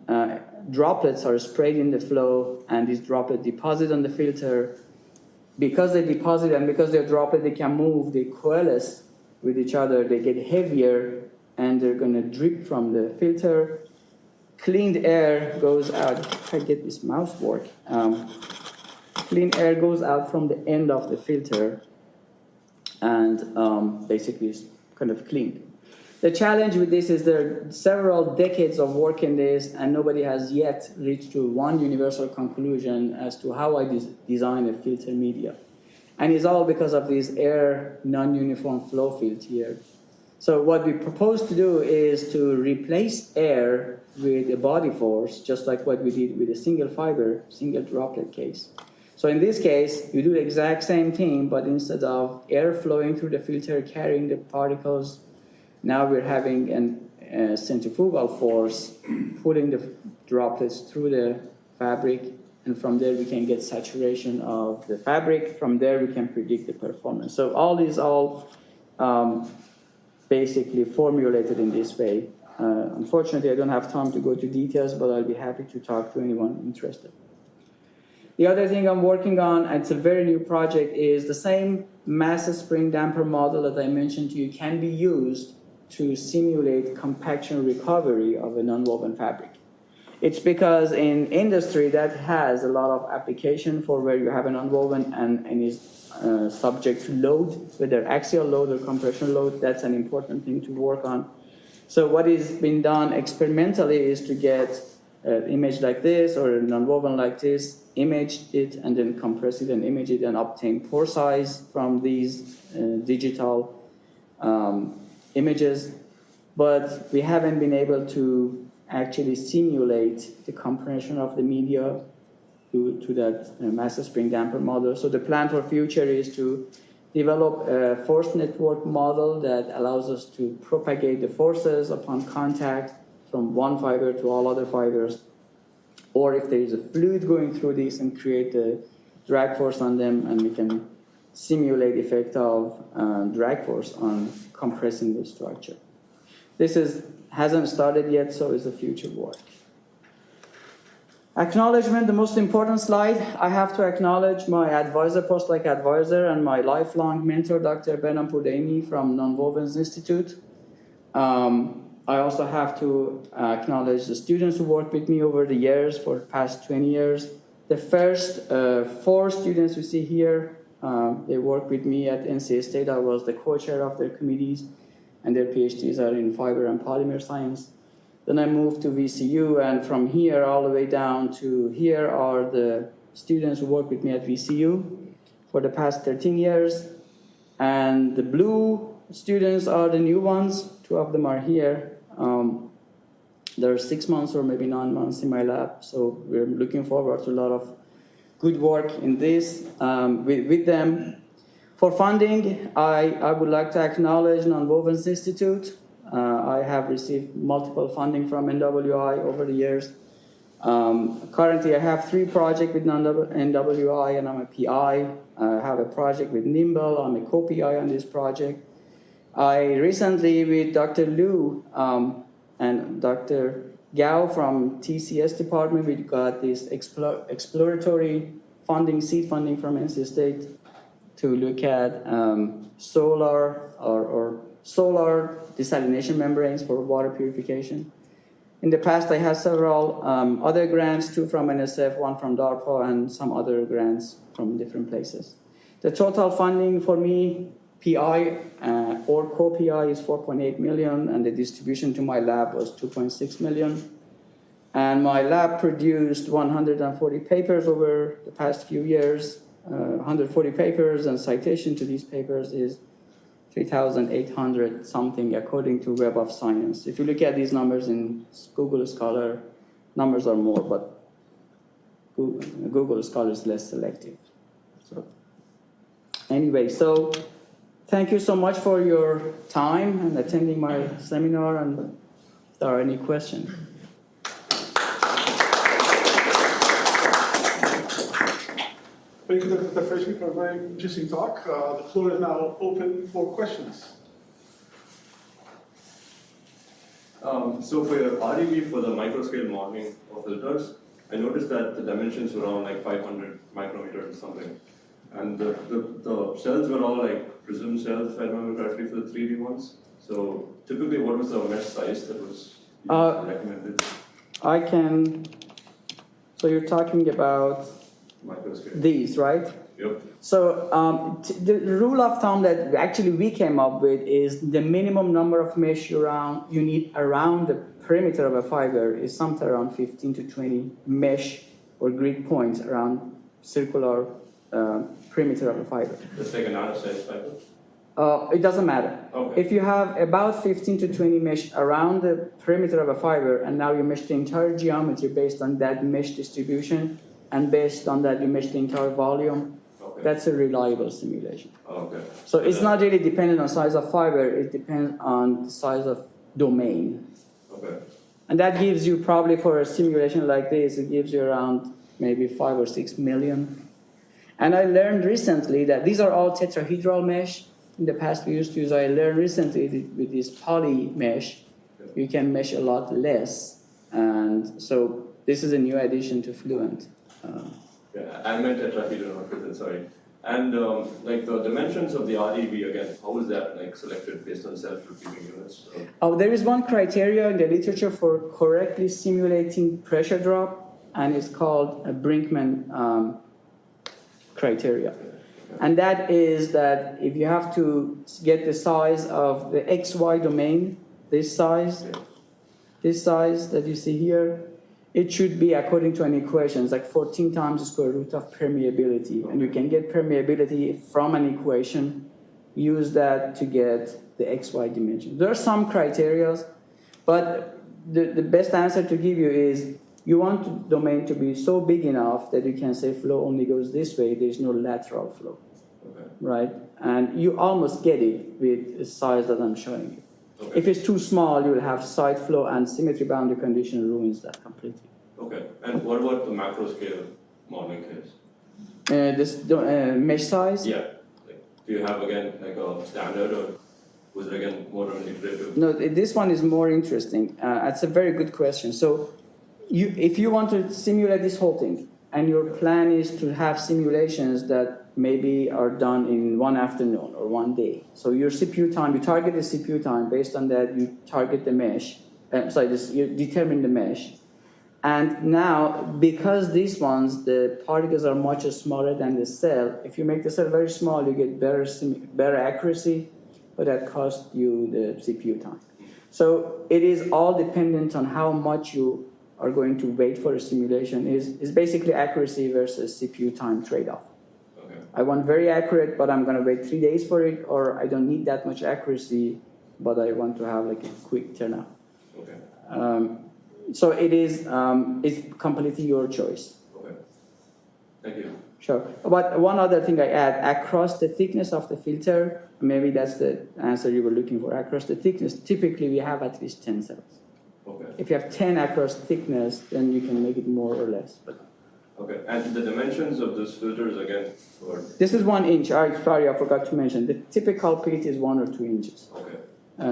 droplets are sprayed in the flow, and these droplets deposit on the filter. Because they deposit and because they're droplets, they can move, they coalesce with each other, they get heavier, and they're going to drip from the filter. Cleaned air goes out. If I get this mouse work, clean air goes out from the end of the filter, and basically it's kind of cleaned. The challenge with this is there are several decades of work in this, and nobody has yet reached to one universal conclusion as to how I design a filter media. And it's all because of this air non-uniform flow field here. So what we propose to do is to replace air with a body force, just like what we did with a single fiber, single droplet case. So in this case, you do the exact same thing, but instead of air flowing through the filter carrying the particles, now we're having a centrifugal force pulling the droplets through the fabric, and from there we can get saturation of the fabric. From there we can predict the performance. So all these basically formulated in this way. Unfortunately, I don't have time to go to details, but I'll be happy to talk to anyone interested. The other thing I'm working on, and it's a very new project, is the same mass spring damper model that I mentioned to you can be used to simulate compaction recovery of a nonwoven fabric. It's because in industry that has a lot of application for where you have a nonwoven and is subject to load, whether axial load or compression load. That's an important thing to work on. So what is being done experimentally is to get an image like this or a nonwoven like this, image it and then compress it and image it and obtain pore size from these digital images, but we haven't been able to actually simulate the compression of the media to that mass spring damper model. So the plan for future is to develop a force network model that allows us to propagate the forces upon contact from one fiber to all other fibers, or if there is a fluid going through this, and create the drag force on them, and we can simulate the effect of drag force on compressing the structure. This hasn't started yet, so it's a future work. Acknowledgement, the most important slide. I have to acknowledge my advisor, post-doc advisor, and my lifelong mentor, Dr. Benham Pudeni from Nonwovens Institute. I also have to acknowledge the students who worked with me over the years for the past 20 years. The first 4 students you see here, they worked with me at NC State. I was the co-chair of their committees, and their PhDs are in fiber and polymer science. Then I moved to VCU, and from here all the way down to here are the students who work with me at VCU for the past 13 years. And the blue students are the new ones. 2 of them are here. They're 6 months or maybe 9 months in my lab, so we're looking forward to a lot of good work in this with them. For funding, I would like to acknowledge Nonwovens Institute. I have received multiple funding from NWI over the years. Currently, I have 3 projects with NWI, and I'm a PI. I have a project with Nimble. I'm a co-PI on this project. I recently, with Dr. Liu and Dr. Gao from TCS department, we got this exploratory funding, seed funding from NC State to look at solar or solar desalination membranes for water purification. In the past, I had several other grants, 2 from NSF, 1 from DARPA, and some other grants from different places. The total funding for me, PI or co-PI, is 4.8 million, and the distribution to my lab was 2.6 million. And my lab produced 140 papers over the past few years. 140 papers, and citation to these papers is 3,800 something according to Web of Science. If you look at these numbers in Google Scholar, numbers are more, but Google Scholar is less selective. So anyway, so thank you so much for your time and attending my seminar, and if there are any questions. Thank you, Dr. Tafreshi, for a very interesting talk. The floor is now open for questions. So for your REB for the microscale modeling of filters, I noticed that the dimensions were around like 500 micrometers or something. And the cells were all like prism cells, if I remember correctly, for the 3D ones. So typically, what was the mesh size that was recommended? So you're talking about Microscale. these, right? Yep. So the rule of thumb that actually we came up with is the minimum number of mesh you need around the perimeter of a fiber is somewhere around 15 to 20 mesh or grid points around circular perimeter of a fiber. It's like an out-of-size fiber? It doesn't matter. Okay. If you have about 15 to 20 mesh around the perimeter of a fiber, and now you mesh the entire geometry based on that mesh distribution, and based on that you mesh the entire volume, that's a reliable simulation. Okay. So it's not really dependent on size of fiber, it depends on the size of domain. Okay. And that gives you probably for a simulation like this, it gives you around maybe 5 or 6 million. And I learned recently that these are all tetrahedral mesh. In the past we used to use, I learned recently that with this poly mesh, you can mesh a lot less. And so this is a new addition to Fluent. Yeah, I meant tetrahedral, not prison, sorry. And like the dimensions of the RDB again, how is that like selected based on self-repeating units? There is one criteria in the literature for correctly simulating pressure drop, and it's called a Brinkman criteria. And that is that if you have to get the size of the XY domain, this size that you see here, it should be according to an equation. It's like 14 times the square root of permeability. And you can get permeability from an equation, use that to get the XY dimension. There are some criteria, but the best answer to give you is you want the domain to be so big enough that you can say flow only goes this way, there's no lateral flow, right? And you almost get it with the size that I'm showing you. Okay. If it's too small, you will have side flow and symmetry boundary condition ruins that completely. Okay, and what about the macro scale modeling case? This mesh size? Yeah, like, do you have again like a standard or was it again more of an iterative? No, this one is more interesting. It's a very good question. So if you want to simulate this whole thing and your plan is to have simulations that maybe are done in one afternoon or one day. So your CPU time, you target the CPU time. Based on that, you target the mesh. You determine the mesh. And now, because these ones, the particles are much smaller than the cell, if you make the cell very small, you get better accuracy, but that costs you the CPU time. So it is all dependent on how much you are going to wait for a simulation. Is basically accuracy versus CPU time trade-off. I want very accurate, but I'm going to wait 3 days for it, or I don't need that much accuracy, but I want to have like a quick turnout. Okay. So it is, it's completely your choice. Okay. Thank you. Sure. But one other thing I add, across the thickness of the filter, maybe that's the answer you were looking for. Across the thickness, typically we have at least 10 cells. Okay. If you have 10 across thickness, then you can make it more or less. But okay, and the dimensions of this filter is again for... This is 1 inch. Sorry, I forgot to mention. The typical pit is 1 or 2 inches. Okay.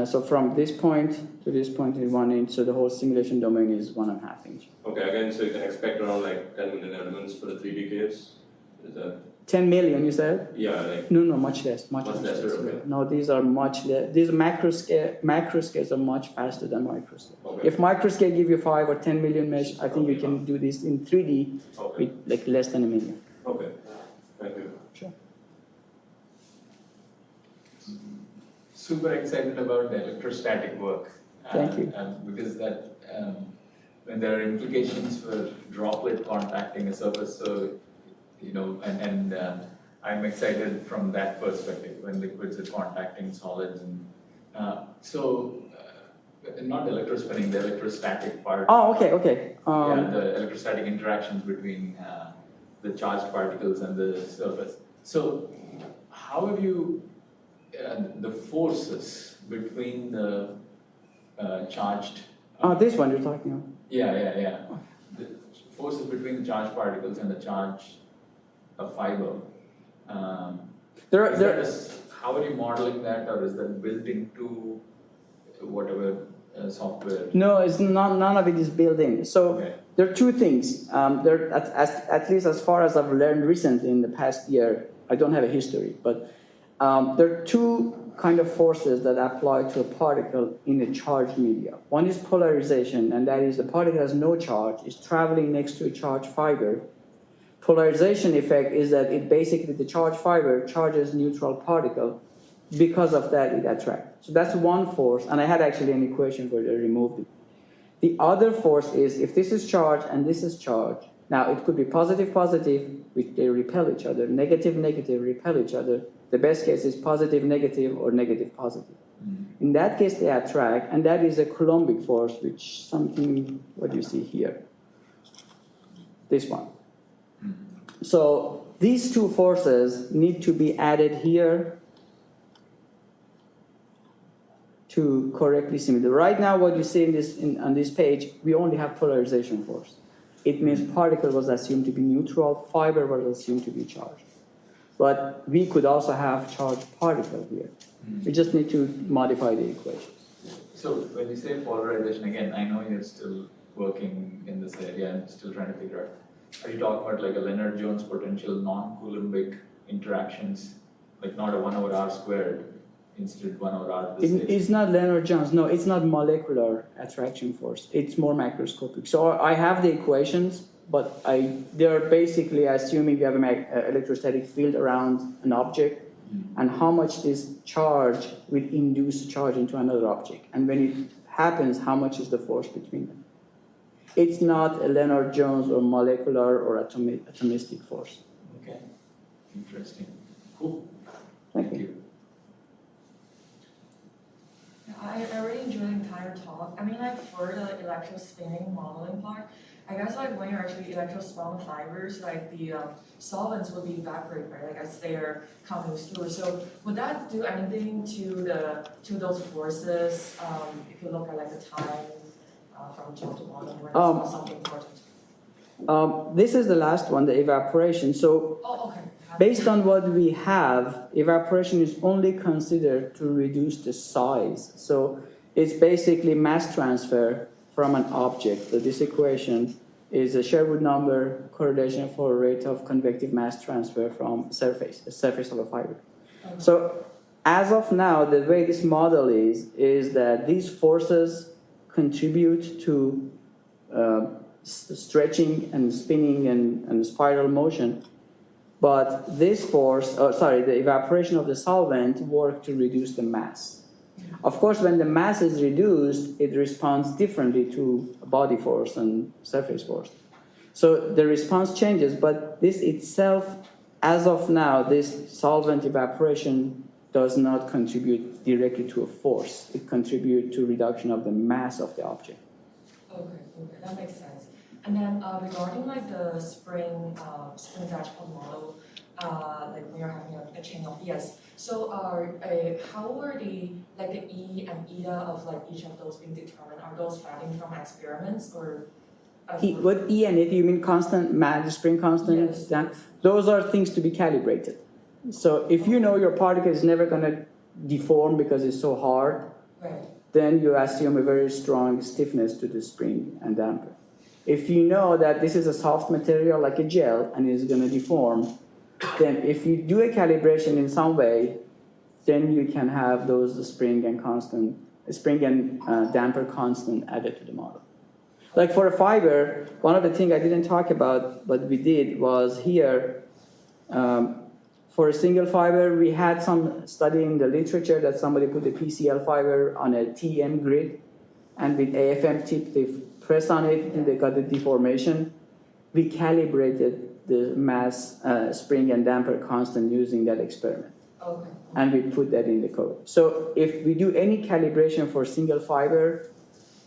So from this point to this point is 1 inch, so the whole simulation domain is 1.5 inch. Okay, again, so you can expect around like 10 million elements for the 3D case? Is that... 10 million, you said? Yeah, like... No, much less. Much less. Okay. No, these are much less. These macroscales are much faster than microscale. Okay. If microscale give you 5 or 10 million mesh, I think you can do this in 3D with like less than a million. Okay, thank you. Sure. Super excited about the electrostatic work. Thank you. Because that when there are implications for droplet contacting a surface, so you know, and I'm excited from that perspective when liquids are contacting solids, and not electro spinning, the electrostatic part. Oh, okay. Yeah, the electrostatic interactions between the charged particles and the surface. So, how have you the forces between the charged? This one you're talking about. Yeah. The forces between the charged particles and the charge of fiber. How are you modeling that, or is that built into whatever software? No, it's not. None of it is built in. So there are two things. There, at least as far as I've learned recently in the past year, I don't have a history, but there are two kind of forces that apply to a particle in a charged media. One is polarization, and that is the particle has no charge, is traveling next to a charged fiber. Polarization effect is that it basically, the charged fiber charges neutral particle. Because of that, it attracts. So that's one force, and I had actually an equation where they removed it. The other force is if this is charged and this is charged, now it could be positive, positive, which they repel each other, negative, negative, repel each other. The best case is positive, negative, or negative, positive. In that case, they attract, and that is a Coulombic force, which something, what do you see here? This one. So these two forces need to be added here to correctly simulate. Right now, what you see on this page, we only have polarization force. It means particle was assumed to be neutral, fiber was assumed to be charged. But we could also have charged particle here. We just need to modify the equation. So when you say polarization, again, I know you're still working in this area and still trying to figure out. Are you talking about like a Leonard-Jones potential non-Coulombic interactions, like not a 1 over r squared, instead 1 over r to the 6? It's not Leonard-Jones, no, it's not molecular attraction force. It's more macroscopic. So I have the equations, but they're basically assuming you have an electrostatic field around an object, and how much this charge will induce charge into another object. And when it happens, how much is the force between them? It's not a Leonard-Jones or molecular or atomistic force. Okay, interesting. Cool. Thank you. I really enjoyed the entire talk. I mean, like for the electro spinning modeling part, I guess like when you're actually electro spinning fibers, like the solvents will be evaporated, right? Like as they're coming through. So would that do anything to those forces? If you look at like the time from top to bottom, where it's something important. This is the last one, the evaporation. So Oh, okay. based on what we have, evaporation is only considered to reduce the size. So it's basically mass transfer from an object. So this equation is a Sherwood number correlation for rate of convective mass transfer from the surface of a fiber. Okay. So as of now, the way this model is that these forces contribute to stretching and spinning and spiral motion. But this force, the evaporation of the solvent works to reduce the mass. Of course, when the mass is reduced, it responds differently to body force and surface force. So the response changes, but this itself, as of now, this solvent evaporation does not contribute directly to a force. It contributes to reduction of the mass of the object. Okay, that makes sense. And then regarding like the spring dashboard model, like when you're having a chain of ES, so how were the E and eta of like each of those being determined? Are those finding from experiments or? What E and eta, you mean constant mass, spring constant? Yes. Those are things to be calibrated. So if you know your particle is never going to deform because it's so hard, right, then you assume a very strong stiffness to the spring and damper. If you know that this is a soft material like a gel and it's going to deform, then if you do a calibration in some way, then you can have those spring and damper constant added to the model. Like for a fiber, one of the things I didn't talk about, but we did, was here, for a single fiber, we had some study in the literature that somebody put a PCL fiber on a TM grid, and with AFM tip, they press on it and they got the deformation. We calibrated the mass, spring and damper constant using that experiment. okay, And we put that in the code. So if we do any calibration for single fiber,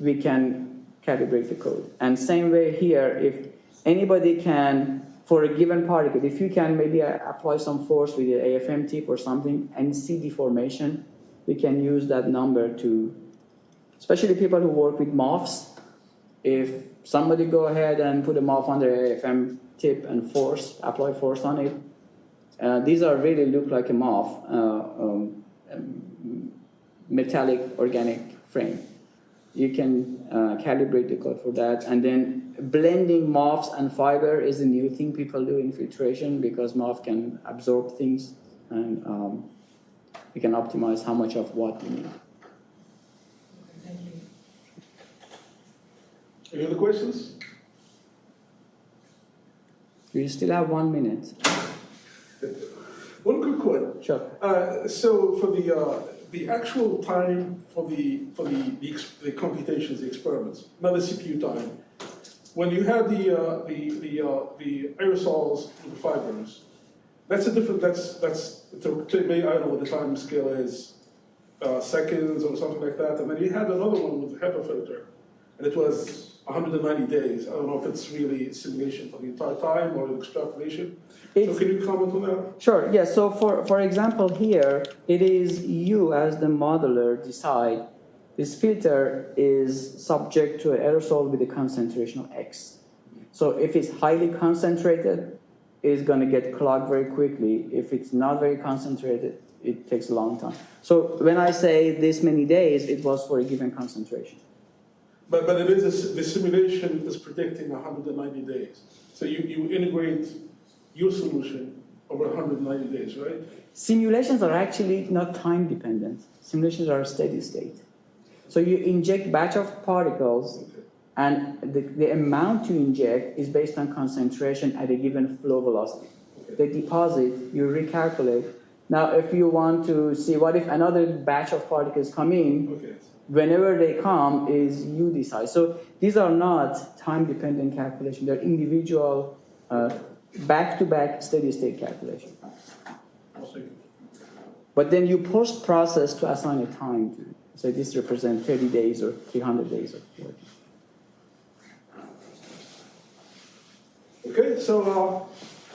we can calibrate the code. And same way here, if anybody can, for a given particle, if you can maybe apply some force with the AFM tip or something and see deformation, we can use that number to, especially people who work with MOFs, if somebody go ahead and put a MOF on their AFM tip and apply force on it, these are really look like a MOF, metallic organic frame. You can calibrate the code for that. And then blending MOFs and fiber is a new thing people do in filtration because MOF can absorb things and we can optimize how much of what we need. okay, thank you. Any other questions? We still have 1 minute. One quick one. Sure. So for the actual time for the computations, the experiments, not the CPU time, when you had the aerosols with the fibers, that's a different. Maybe I don't know what the time scale is, seconds or something like that. And then you had another one with the Hepa filter, and it was 190 days. I don't know if it's really simulation for the entire time or extrapolation. So can you comment on that? Sure, yes. So for example here, it is you as the modeler decide this filter is subject to an aerosol with a concentration of X. So if it's highly concentrated, it's going to get clogged very quickly. If it's not very concentrated, it takes a long time. So when I say this many days, it was for a given concentration. But it is the simulation is predicting 190 days. So you integrate your solution over 190 days, right? Simulations are actually not time dependent. Simulations are steady state. So you inject batch of particles, and the amount you inject is based on concentration at a given flow velocity. Okay. The deposit, you recalculate. Now, if you want to see what if another batch of particles come in, Okay. whenever they come is you decide. So these are not time-dependent calculations. They're individual, back-to-back steady-state calculation. But then you post-process to assign a time to it. So this represents 30 days or 300 days of work. Okay, so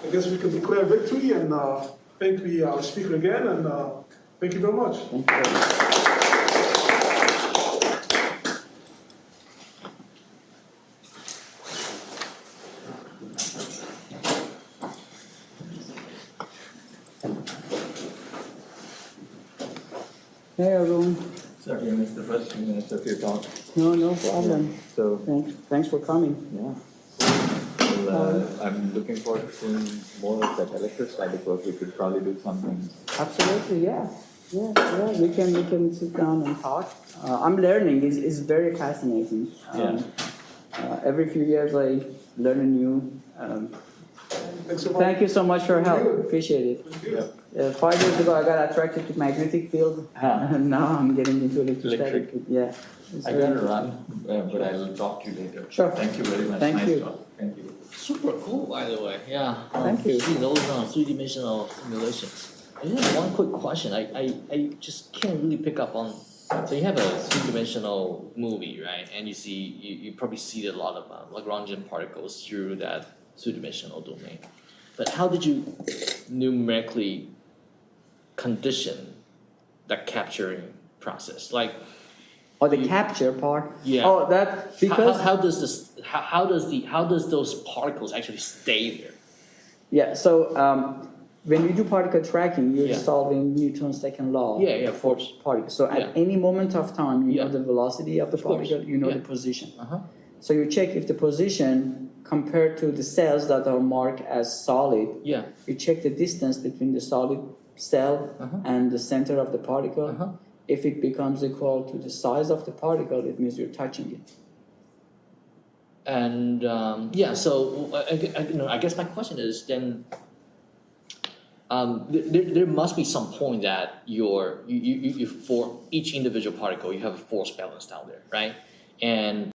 I guess we can declare victory and thank our speaker again, and thank you very much. Thank you very much. Hey everyone. Sorry, I missed the first few minutes of your talk. No problem. So, Thanks for coming. yeah. Well, I'm looking forward to seeing more of that electrostatic work. We could probably do something. Absolutely, yeah. We can sit down and talk. I'm learning. It's very fascinating. Every few years I learn a new. Thanks so much. Thank you so much for your help. Thank you. Appreciate it. Thank you. 5 years ago I got attracted to magnetic field, and now I'm getting into electrostatic. Electric. Yeah. It's I very- gotta run, but I'll talk to you later. Sure. Thank you very much. Thank Nice you. talk. Thank you. Super cool, by the way. Yeah. Thank you. See those three-dimensional simulations. I just have one quick question. I just can't really pick up on. So you have a three-dimensional movie, right? And you probably see a lot of Lagrangian particles through that three-dimensional domain. But how did you numerically condition that capturing process? Like, Oh, the capture part. Yeah. Oh, that because how does those particles actually stay there? yeah. So when you do particle tracking, you're Yeah. solving Newton's second law. Yeah, of for course. particles. So at Yeah. any moment of time, you know Yeah. the velocity of the Of course. particle. You know Yeah. the position. Uh-huh. So you check if the position compared to the cells that are marked as solid. Yeah. You check the distance between the solid cell Uh-huh. and the center of the particle. Uh-huh. If it becomes equal to the size of the particle, it means you're touching it. And so I guess my question is then, there must be some point that you for each individual particle you have a force balance down there, right? And